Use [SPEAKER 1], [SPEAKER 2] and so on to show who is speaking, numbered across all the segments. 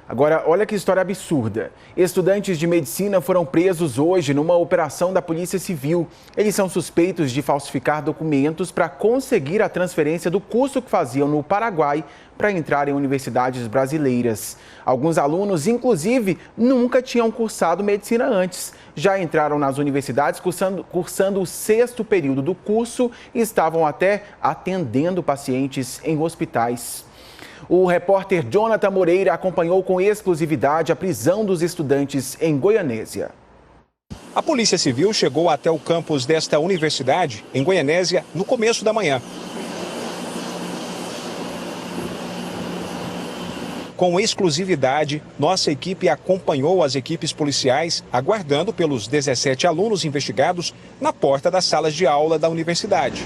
[SPEAKER 1] Agora, olha que história absurda. Estudantes de medicina foram presos hoje numa operação da Polícia Civil. Eles são suspeitos de falsificar documentos para conseguir a transferência do curso que faziam no Paraguai para entrar em universidades brasileiras. Alguns alunos, inclusive, nunca tinham cursado medicina antes. Já entraram nas universidades cursando o 6º período do curso e estavam até atendendo pacientes em hospitais. O repórter Jonathan Moreira acompanhou com exclusividade a prisão dos estudantes em Goianésia.
[SPEAKER 2] A Polícia Civil chegou até o campus desta universidade, em Goianésia, no começo da manhã. Com exclusividade, nossa equipe acompanhou as equipes policiais, aguardando pelos 17 alunos investigados na porta das salas de aula da universidade.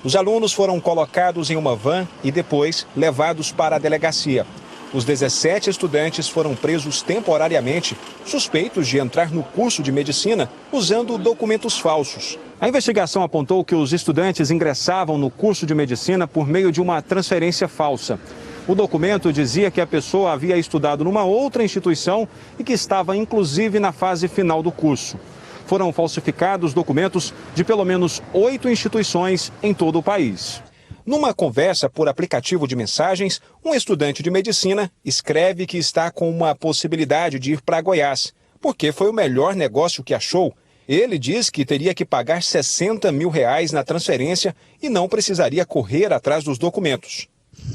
[SPEAKER 2] Os alunos foram colocados em uma van e depois levados para a delegacia. Os 17 estudantes foram presos temporariamente, suspeitos de entrar no curso de medicina usando documentos falsos. A investigação apontou que os estudantes ingressavam no curso de medicina por meio de uma transferência falsa. O documento dizia que a pessoa havia estudado numa outra instituição e que estava inclusive na fase final do curso. Foram falsificados documentos de pelo menos 8 instituições em todo o país. Numa conversa por aplicativo de mensagens, um estudante de medicina escreve que está com uma possibilidade de ir para Goiás, porque foi o melhor negócio que achou. Ele diz que teria que pagar R$60 mil na transferência e não precisaria correr atrás dos documentos.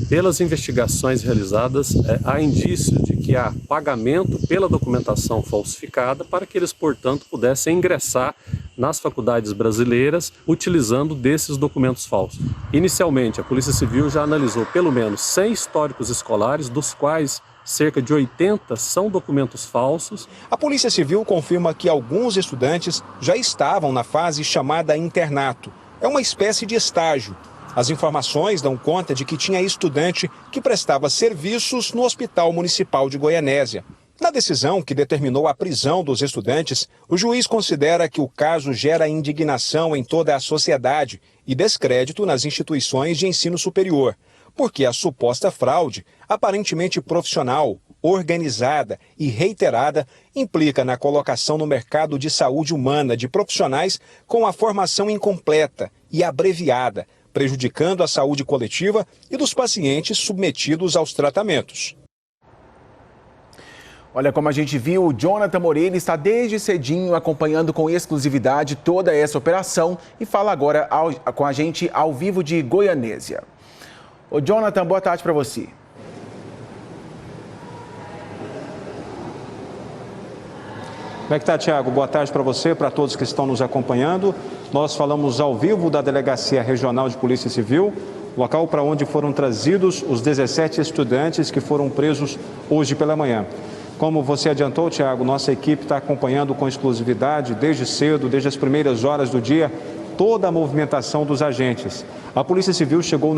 [SPEAKER 3] Pelas investigações realizadas, há indício de que há pagamento pela documentação falsificada para que eles, portanto, pudessem ingressar nas faculdades brasileiras utilizando desses documentos falsos. Inicialmente, a Polícia Civil já analisou pelo menos 100 históricos escolares, dos quais cerca de 80 são documentos falsos.
[SPEAKER 2] A Polícia Civil confirma que alguns estudantes já estavam na fase chamada internato. É uma espécie de estágio. As informações dão conta de que tinha estudante que prestava serviços no Hospital Municipal de Goianésia. Na decisão que determinou a prisão dos estudantes, o juiz considera que o caso gera indignação em toda a sociedade e descrédito nas instituições de ensino superior, porque a suposta fraude, aparentemente profissional, organizada e reiterada, implica na colocação no mercado de saúde humana de profissionais com a formação incompleta e abreviada, prejudicando a saúde coletiva e dos pacientes submetidos aos tratamentos.
[SPEAKER 1] Olha, como a gente viu, o Jonathan Moreira está desde cedinho acompanhando com exclusividade toda essa operação e fala agora com a gente ao vivo de Goianésia. Ô Jonathan, boa tarde para você.
[SPEAKER 2] Como é que está, Tiago? Boa tarde para você, para todos que estão nos acompanhando. Nós falamos ao vivo da Delegacia Regional de Polícia Civil, local para onde foram trazidos os 17 estudantes que foram presos hoje pela manhã. Como você adiantou, Tiago, nossa equipe está acompanhando com exclusividade, desde cedo, desde as primeiras horas do dia, toda a movimentação dos agentes. A Polícia Civil chegou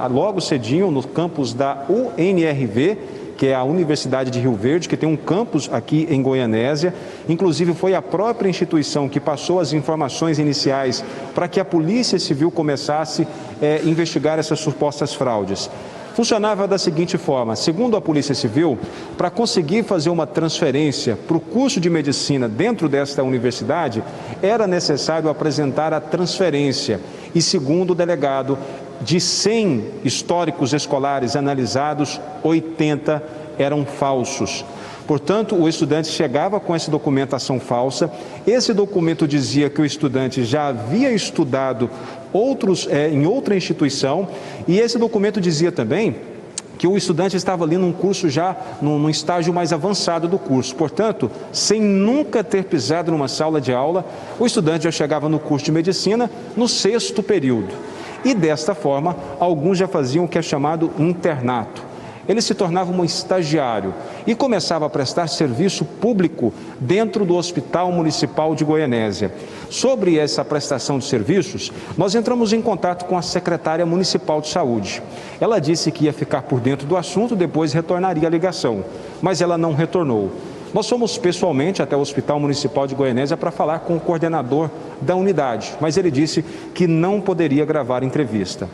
[SPEAKER 2] logo cedinho no campus da UNRV, que é a Universidade de Rio Verde, que tem um campus aqui em Goianésia. Inclusive, foi a própria instituição que passou as informações iniciais para que a Polícia Civil começasse a investigar essas supostas fraudes. Funcionava da seguinte forma: segundo a Polícia Civil, para conseguir fazer uma transferência para o curso de medicina dentro desta universidade, era necessário apresentar a transferência. E segundo o delegado, de 100 históricos escolares analisados, 80 eram falsos. Portanto, o estudante chegava com essa documentação falsa. Esse documento dizia que o estudante já havia estudado em outra instituição, e esse documento dizia também que o estudante estava ali num curso já, num estágio mais avançado do curso. Portanto, sem nunca ter pisado numa sala de aula, o estudante já chegava no curso de medicina no 6º período. E desta forma, alguns já faziam o que é chamado internato. Ele se tornava um estagiário e começava a prestar serviço público dentro do Hospital Municipal de Goianésia. Sobre essa prestação de serviços, nós entramos em contato com a secretária municipal de saúde. Ela disse que ia ficar por dentro do assunto, depois retornaria a ligação, mas ela não retornou. Nós fomos pessoalmente até o Hospital Municipal de Goianésia para falar com o coordenador da unidade, mas ele disse que não poderia gravar entrevista.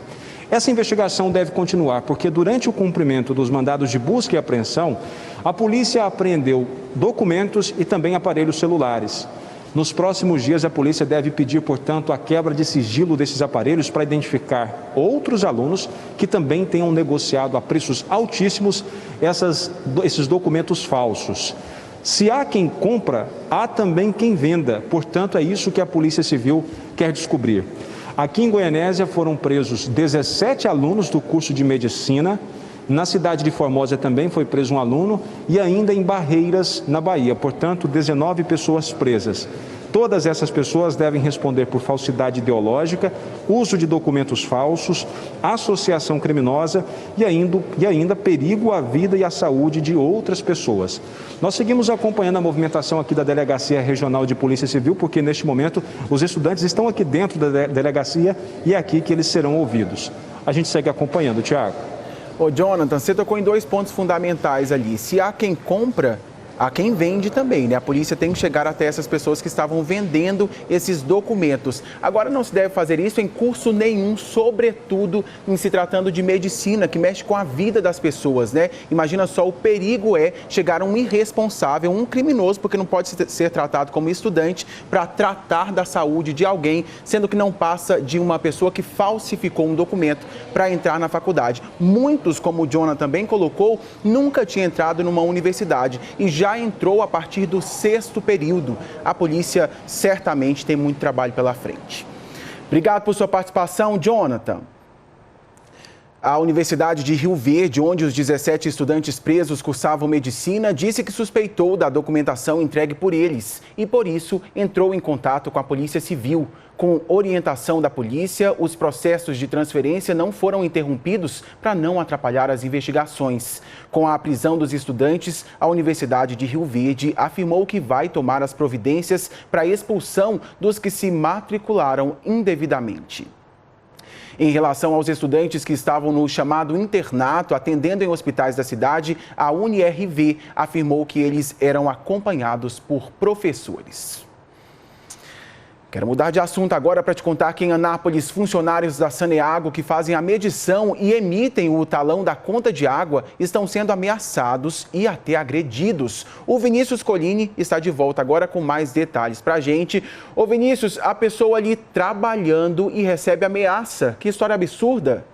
[SPEAKER 2] Essa investigação deve continuar, porque durante o cumprimento dos mandados de busca e apreensão, a polícia apreendeu documentos e também aparelhos celulares. Nos próximos dias, a polícia deve pedir, portanto, a quebra de sigilo desses aparelhos para identificar outros alunos que também tenham negociado a preços altíssimos esses documentos falsos. Se há quem compra, há também quem venda. Portanto, é isso que a Polícia Civil quer descobrir. Aqui em Goianésia foram presos 17 alunos do curso de Medicina. Na cidade de Formosa também foi preso um aluno e ainda em Barreiras, na Bahia. Portanto, 19 pessoas presas. Todas essas pessoas devem responder por falsidade ideológica, uso de documentos falsos, associação criminosa e ainda perigo à vida e à saúde de outras pessoas. Nós seguimos acompanhando a movimentação aqui da Delegacia Regional de Polícia Civil, porque neste momento os estudantes estão aqui dentro da delegacia e é aqui que eles serão ouvidos. A gente segue acompanhando, Tiago.
[SPEAKER 1] Ô, Jonathan, você tocou em 2 pontos fundamentais ali. Se há quem compra, há quem vende também, né? A polícia tem que chegar até essas pessoas que estavam vendendo esses documentos. Agora, não se deve fazer isso em curso nenhum, sobretudo em se tratando de medicina, que mexe com a vida das pessoas, né? Imagina só, o perigo é chegar um irresponsável, um criminoso, porque não pode ser tratado como estudante, para tratar da saúde de alguém, sendo que não passa de uma pessoa que falsificou um documento para entrar na faculdade. Muitos, como o Jonathan também colocou, nunca tinham entrado numa universidade e já entrou a partir do 6º período. A polícia certamente tem muito trabalho pela frente. Obrigado por sua participação, Jonathan. A Universidade de Rio Verde, onde os 17 estudantes presos cursavam medicina, disse que suspeitou da documentação entregue por eles e, por isso, entrou em contato com a Polícia Civil. Com orientação da polícia, os processos de transferência não foram interrompidos para não atrapalhar as investigações. Com a prisão dos estudantes, a Universidade de Rio Verde afirmou que vai tomar as providências para a expulsão dos que se matricularam indevidamente. Em relação aos estudantes que estavam no chamado internato, atendendo em hospitais da cidade, a UniRV afirmou que eles eram acompanhados por professores. Quero mudar de assunto agora para te contar que em Anápolis, funcionários da Saneago que fazem a medição e emitem o talão da conta de água estão sendo ameaçados e até agredidos. O Vinícius Colini está de volta agora com mais detalhes para a gente. Ô Vinícius, a pessoa ali trabalhando e recebe ameaça. Que história absurda!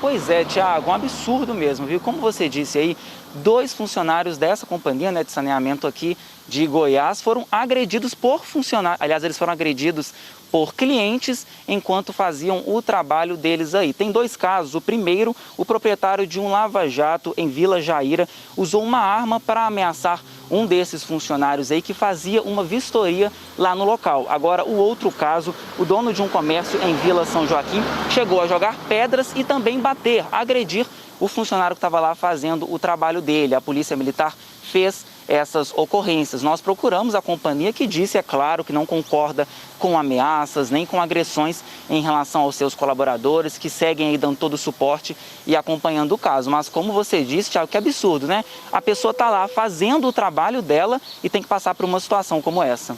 [SPEAKER 4] Pois é, Tiago, um absurdo mesmo, viu? Como você disse aí, 2 funcionários dessa companhia, de saneamento aqui de Goiás foram agredidos por funcionários. Aliás, eles foram agredidos por clientes enquanto faziam o trabalho deles aí. Tem 2 casos. O primeiro, o proprietário de um lava-jato em Vila Jaíra usou uma arma para ameaçar um desses funcionários aí que fazia uma vistoria lá no local. Agora, o outro caso, o dono de um comércio em Vila São Joaquim chegou a jogar pedras e também bater, agredir o funcionário que estava lá fazendo o trabalho dele. A Polícia Militar fez essas ocorrências. Nós procuramos a companhia, que disse, é claro, que não concorda com ameaças nem com agressões em relação aos seus colaboradores, que seguem aí dando todo o suporte e acompanhando o caso. Mas como você disse, Thiago, que absurdo, né? A pessoa está lá fazendo o trabalho dela e tem que passar por uma situação como essa.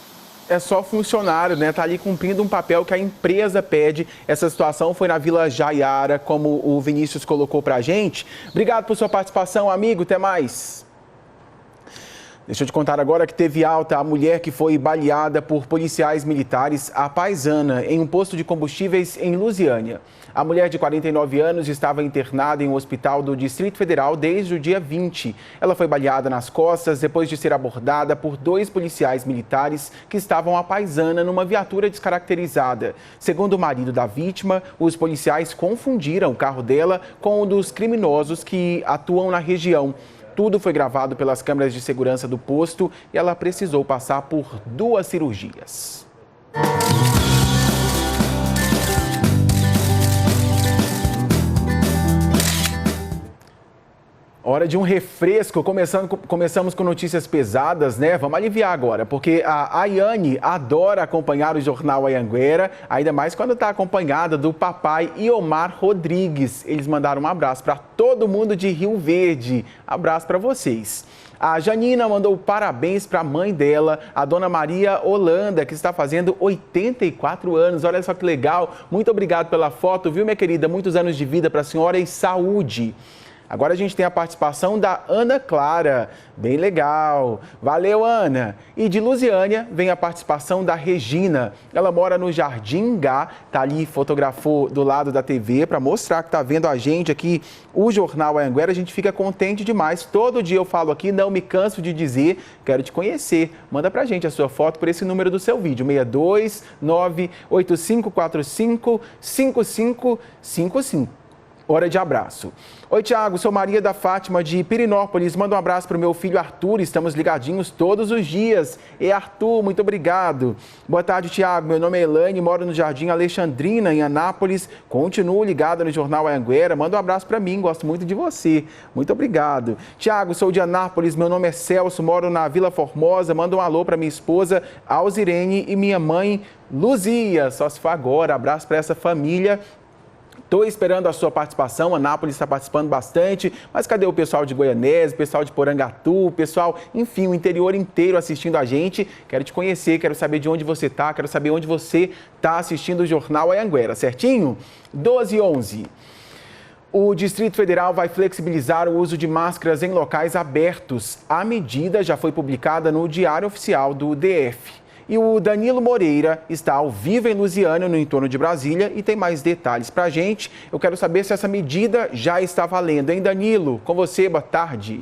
[SPEAKER 1] É só funcionário, né? Tá ali cumprindo um papel que a empresa pede. Essa situação foi na Vila Jaiara, como o Vinícius colocou pra gente. Obrigado por sua participação, amigo. Até mais. Deixa eu te contar agora que teve alta a mulher que foi baleada por policiais militares, a Paisana, em um posto de combustíveis em Lusiânia. A mulher de 49 anos estava internada em um hospital do Distrito Federal desde o dia 20. Ela foi baleada nas costas depois de ser abordada por 2 policiais militares que estavam à Paisana numa viatura descaracterizada. Segundo o marido da vítima, os policiais confundiram o carro dela com o dos criminosos que atuam na região. Tudo foi gravado pelas câmeras de segurança do posto e ela precisou passar por 2 cirurgias. Olha Hora de um refresco. Começamos com notícias pesadas, né? Vamos aliviar agora, porque a Ayane adora acompanhar o Jornal Anhanguera, ainda mais quando está acompanhada do papai Iomar Rodrigues. Eles mandaram um abraço para todo mundo de Rio Verde. Abraço para vocês. A Janina mandou parabéns para a mãe dela, a dona Maria Holanda, que está fazendo 84 anos. Olha só que legal. Muito obrigado pela foto, viu, minha querida? Muitos anos de vida para a senhora e saúde. Agora a gente tem a participação da Ana Clara. Bem legal. Valeu, Ana. E de Lusiânia vem a participação da Regina. Ela mora no Jardim Gá, tá ali, fotografou do lado da TV para mostrar que tá vendo a gente aqui, o Jornal Anhanguera. A gente fica contente demais. Todo dia eu falo aqui, não me canso de dizer, quero te conhecer. Manda pra gente a sua foto por esse número do seu vídeo, 62985455555. Hora de abraço. Oi, Tiago, sou Maria da Fátima de Pirinópolis. Manda um abraço para o meu filho Arthur. Estamos ligadinhos todos os dias. E Arthur, muito obrigado. Boa tarde, Tiago. Meu nome é Elaine, moro no Jardim Alexandrina, em Anápolis. Continuo ligado no Jornal Anhanguera. Manda um abraço para mim, gosto muito de você. Muito obrigado. Tiago, sou de Anápolis. Meu nome é Celso, moro na Vila Formosa. Manda um alô para minha esposa Alzirene e minha mãe Luzia. Só se for agora. Abraço para essa família. Estou esperando a sua participação, Anápolis está participando bastante, mas cadê o pessoal de Goianésia, o pessoal de Porangatu, o pessoal, enfim, o interior inteiro assistindo a gente? Quero te conhecer, quero saber de onde você está, quero saber onde você está assistindo o Jornal Anhanguera, certinho? 12h11. O Distrito Federal vai flexibilizar o uso de máscaras em locais abertos. A medida já foi publicada no Diário Oficial do DF. E o Danilo Moreira está ao vivo em Lusiânia, no entorno de Brasília, e tem mais detalhes para a gente. Eu quero saber se essa medida já está valendo, hein, Danilo? Com você, boa tarde.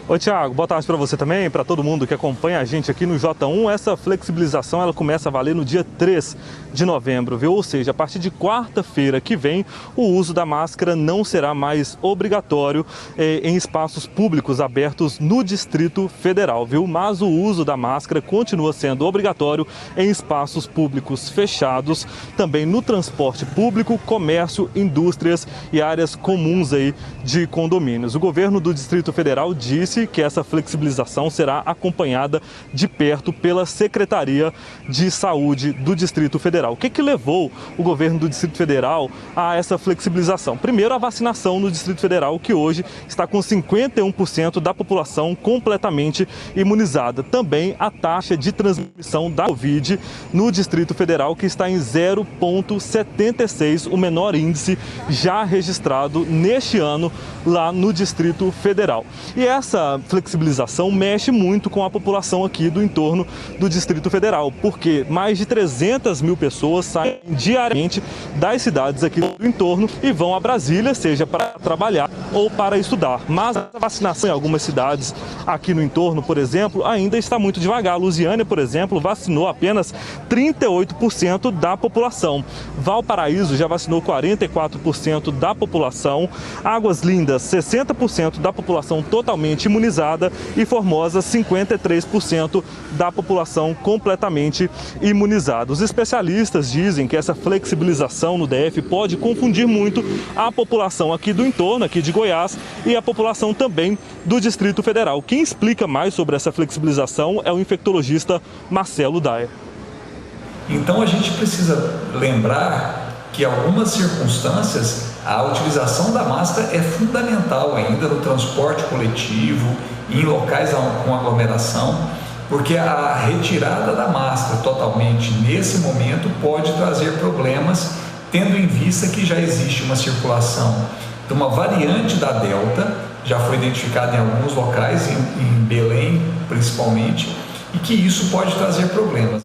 [SPEAKER 5] Oi, Tiago, boa tarde para você também, para todo mundo que acompanha a gente aqui no J1. Essa flexibilização ela começa a valer no dia 3 de novembro, viu? Ou seja, a partir de quarta-feira que vem, o uso da máscara não será mais obrigatório em espaços públicos abertos no Distrito Federal, viu? Mas o uso da máscara continua sendo obrigatório em espaços públicos fechados, também no transporte público, comércio, indústrias e áreas comuns aí de condomínios. O governo do Distrito Federal disse que essa flexibilização será acompanhada de perto pela Secretaria de Saúde do Distrito Federal. O que levou o governo do Distrito Federal a essa flexibilização? Primeiro, a vacinação no Distrito Federal, que hoje está com 51% da população completamente imunizada. Também a taxa de transmissão da Covid no Distrito Federal, que está em 0,76, o menor índice já registrado neste ano lá no Distrito Federal. E essa flexibilização mexe muito com a população aqui do entorno do Distrito Federal, porque mais de 300 mil pessoas saem diariamente das cidades aqui do entorno e vão a Brasília, seja para trabalhar ou para estudar. Mas a vacinação em algumas cidades aqui no entorno, por exemplo, ainda está muito devagar. Lusiânia, por exemplo, vacinou apenas 38% da população. Valparaíso já vacinou 44% da população. Águas Lindas, 60% da população totalmente imunizada, e Formosa, 53% da população completamente imunizada. Os especialistas dizem que essa flexibilização no DF pode confundir muito a população aqui do entorno, aqui de Goiás, e a população também do Distrito Federal. Quem explica mais sobre essa flexibilização é o infectologista Marcelo Daia.
[SPEAKER 6] Então a gente precisa lembrar que em algumas circunstâncias a utilização da máscara é fundamental ainda no transporte coletivo, em locais com aglomeração, porque a retirada da máscara totalmente nesse momento pode trazer problemas, tendo em vista que já existe uma circulação de uma variante da Delta, já foi identificada em alguns locais, em Belém principalmente, e que isso pode trazer problemas.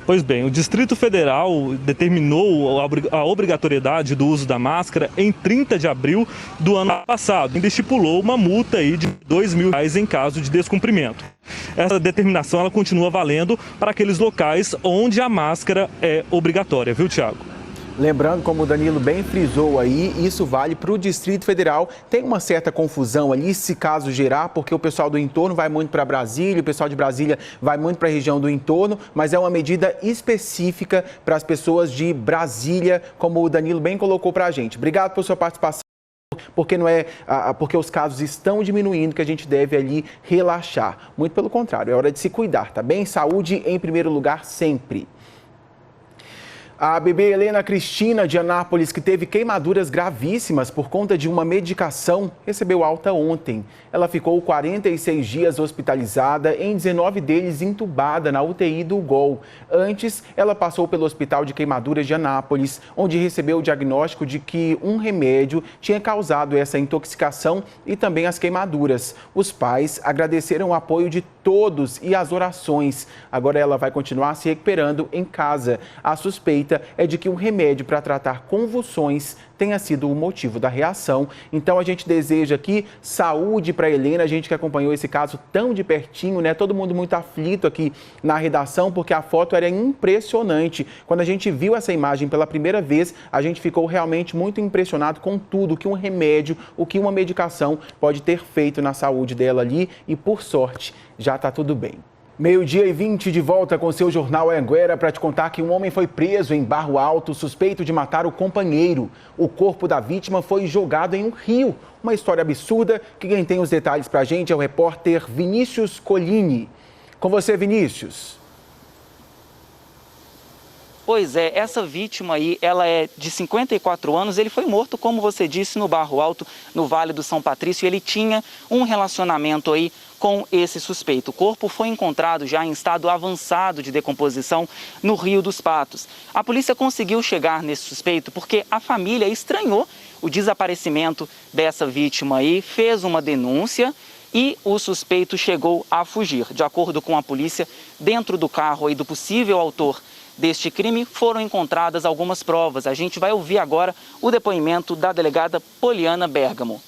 [SPEAKER 5] Pois bem, o Distrito Federal determinou a obrigatoriedade do uso da máscara em 30 de abril do ano passado. Ainda estipulou uma multa aí de R$2.000 em caso de descumprimento. Essa determinação ela continua valendo para aqueles locais onde a máscara é obrigatória, viu, Tiago?
[SPEAKER 1] Lembrando, como o Danilo bem frisou aí, isso vale para o Distrito Federal. Tem uma certa confusão ali, se caso gerar, porque o pessoal do entorno vai muito para Brasília, o pessoal de Brasília vai muito para a região do entorno, mas é uma medida específica para as pessoas de Brasília, como o Danilo bem colocou para a gente. Obrigado pela sua participação. Porque não é porque os casos estão diminuindo que a gente deve ali relaxar. Muito pelo contrário, é hora de se cuidar, tá bem? Saúde em primeiro lugar sempre. A bebê Helena Cristina, de Anápolis, que teve queimaduras gravíssimas por conta de uma medicação, recebeu alta ontem. Ela ficou 46 dias hospitalizada, em 19 deles entubada na UTI do UGOL. Antes, ela passou pelo Hospital de Queimaduras de Anápolis, onde recebeu o diagnóstico de que um remédio tinha causado essa intoxicação e também as queimaduras. Os pais agradeceram o apoio de todos e as orações. Agora ela vai continuar se recuperando em casa. A suspeita é de que um remédio para tratar convulsões tenha sido o motivo da reação. Então a gente deseja aqui saúde para Helena, a gente que acompanhou esse caso tão de pertinho, né? Todo mundo muito aflito aqui na redação, porque a foto era impressionante. Quando a gente viu essa imagem pela primeira vez, a gente ficou realmente muito impressionado com tudo que um remédio, o que uma medicação pode ter feito na saúde dela ali e, por sorte, já está tudo bem. 12h20 de volta com o seu Jornal Anhanguera para te contar que um homem foi preso em Barro Alto, suspeito de matar o companheiro. O corpo da vítima foi jogado em um rio. Uma história absurda que quem tem os detalhes para a gente é o repórter Vinícius Colini. Com você, Vinícius.
[SPEAKER 4] Pois é, essa vítima aí, ela é de 54 anos, ele foi morto, como você disse, no Barro Alto, no Vale do São Patrício, e ele tinha um relacionamento aí com esse suspeito. O corpo foi encontrado já em estado avançado de decomposição no Rio dos Patos. A polícia conseguiu chegar nesse suspeito porque a família estranhou o desaparecimento dessa vítima aí, fez uma denúncia e o suspeito chegou a fugir. De acordo com a polícia, dentro do carro aí do possível autor deste crime foram encontradas algumas provas. A gente vai ouvir agora o depoimento da delegada Poliana Bergamo.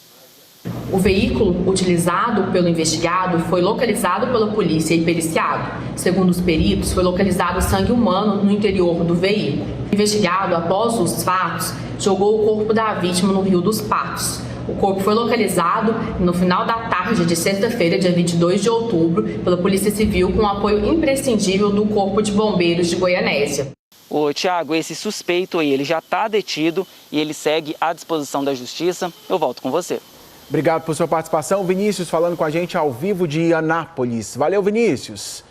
[SPEAKER 7] O veículo utilizado pelo investigado foi localizado pela polícia e periciado. Segundo os peritos, foi localizado sangue humano no interior do veículo. O investigado, após os fatos, jogou o corpo da vítima no Rio dos Patos. O corpo foi localizado no final da tarde de sexta-feira, dia 22 de outubro, pela Polícia Civil, com o apoio imprescindível do Corpo de Bombeiros de Goianésia.
[SPEAKER 4] Ô, Tiago, esse suspeito aí, ele já está detido e ele segue à disposição da Justiça. Eu volto com você.
[SPEAKER 1] Obrigado por sua participação. Vinícius falando com a gente ao vivo de Anápolis. Valeu, Vinícius.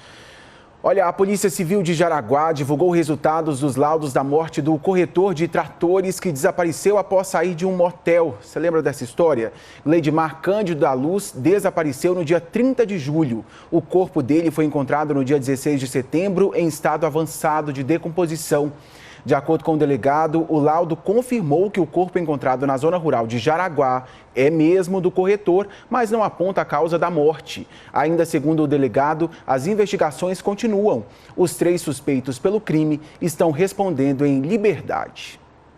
[SPEAKER 1] Olha, a Polícia Civil de Jaraguá divulgou resultados dos laudos da morte do corretor de tratores que desapareceu após sair de um motel. Você lembra dessa história? Gleidmar Cândido da Luz desapareceu no dia 30 de julho. O corpo dele foi encontrado no dia 16 de setembro em estado avançado de decomposição. De acordo com o delegado, o laudo confirmou que o corpo encontrado na zona rural de Jaraguá é mesmo do corretor, mas não aponta a causa da morte. Ainda segundo o delegado, as investigações continuam. Os 3 suspeitos pelo crime estão respondendo em liberdade.